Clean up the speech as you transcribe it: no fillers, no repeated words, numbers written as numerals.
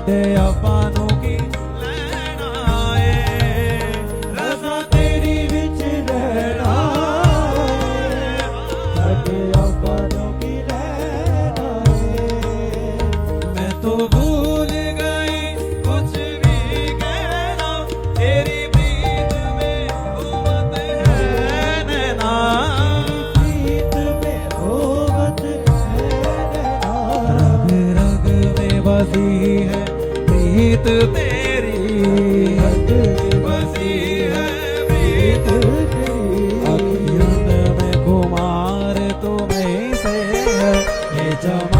साडे आपां नूं की लैना है, रज़ा तेरी विच रहना है, साडे आपां नूं की लैना है। मैं तो भूल गई कुछ भी कहना, तेरी प्रीत में होवत है नैना, प्रीत में होवत है नैना। रग रग में बसी है प्रीत तेरी, रग में बसी है प्रीत तेरी। अखियों में खुमार तुम्हें से है, ये जमा